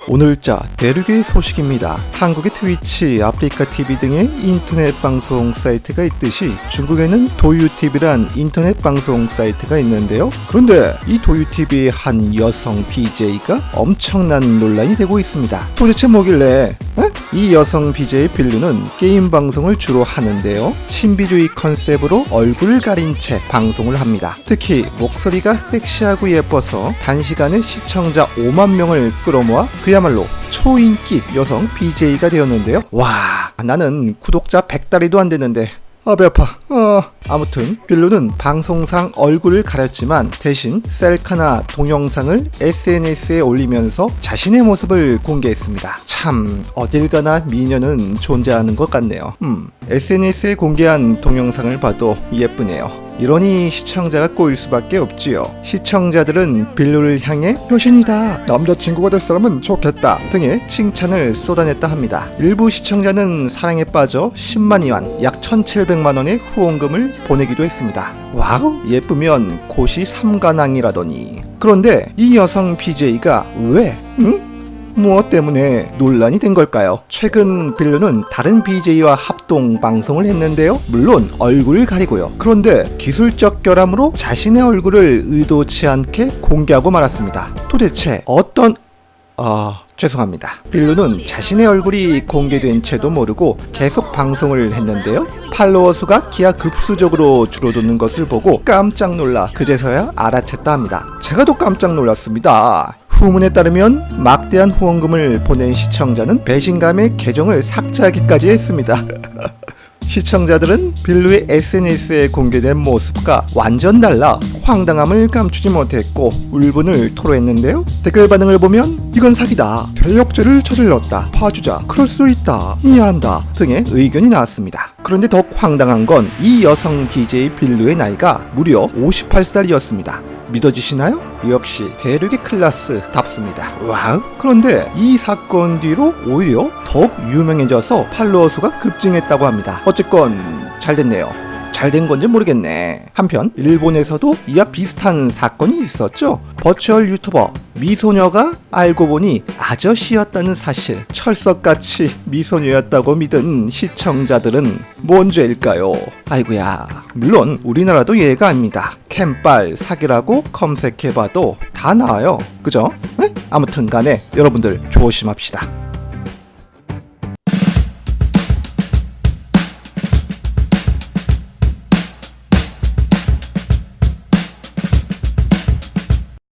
오늘자 대륙의 소식입니다. 한국의 트위치, 아프리카 TV 등의 인터넷 방송 사이트가 있듯이 중국에는 도유TV란 인터넷 방송 사이트가 있는데요. 그런데 이 도유TV의 한 여성 BJ가 엄청난 논란이 되고 있습니다. 도대체 뭐길래? 이 여성 BJ 빌루는 게임 방송을 주로 하는데요. 신비주의 컨셉으로 얼굴을 가린 채 방송을 합니다. 특히 목소리가 섹시하고 예뻐서 단시간에 시청자 5만 명을 끌어모아 그야말로 초인기 여성 BJ가 되었는데요. 와, 나는 구독자 100달이도 안 됐는데 배 아파. 아무튼 빌루는 방송상 얼굴을 가렸지만 대신 셀카나 동영상을 SNS에 올리면서 자신의 모습을 공개했습니다. 참 어딜 가나 미녀는 존재하는 것 같네요. SNS에 공개한 동영상을 봐도 예쁘네요. 이러니 시청자가 꼬일 수밖에 없지요. 시청자들은 빌루를 향해 효신이다, 남자친구가 될 사람은 좋겠다 등의 칭찬을 쏟아냈다 합니다. 일부 시청자는 사랑에 빠져 10만 위안 약 1,700만 원의 후원금을 보내기도 했습니다. 와우, 예쁘면 고시 3관왕이라더니. 그런데 이 여성 BJ가 왜? 무엇 때문에 논란이 된 걸까요? 최근 빌루는 다른 BJ와 합동 방송을 했는데요. 물론 얼굴을 가리고요. 그런데 기술적 결함으로 자신의 얼굴을 의도치 않게 공개하고 말았습니다. 도대체 어떤... 죄송합니다. 빌루는 자신의 얼굴이 공개된 채도 모르고 계속 방송을 했는데요. 팔로워 수가 기하급수적으로 줄어드는 것을 보고 깜짝 놀라 그제서야 알아챘다 합니다. 제가 더 깜짝 놀랐습니다. 후문에 따르면 막대한 후원금을 보낸 시청자는 배신감에 계정을 삭제하기까지 했습니다. 시청자들은 빌루의 SNS에 공개된 모습과 완전 달라 황당함을 감추지 못했고 울분을 토로했는데요. 댓글 반응을 보면 이건 사기다, 퇴역죄를 저질렀다, 봐주자, 그럴 수도 있다, 이해한다 등의 의견이 나왔습니다. 그런데 더욱 황당한 건 이 여성 BJ 빌루의 나이가 무려 58살이었습니다. 믿어지시나요? 역시 대륙의 클래스답습니다. 와우. 그런데 이 사건 뒤로 오히려 더욱 유명해져서 팔로워 수가 급증했다고 합니다. 어쨌건 잘 됐네요. 잘 된 건지 모르겠네. 한편 일본에서도 이와 비슷한 사건이 있었죠. 버추얼 유튜버 미소녀가 알고 보니 아저씨였다는 사실. 철석같이 미소녀였다고 믿은 시청자들은 뭔 죄일까요? 아이고야. 물론 우리나라도 예가 아닙니다. 캠빨 사기라고 검색해봐도 다 나와요. 그죠? 아무튼 간에 여러분들 조심합시다.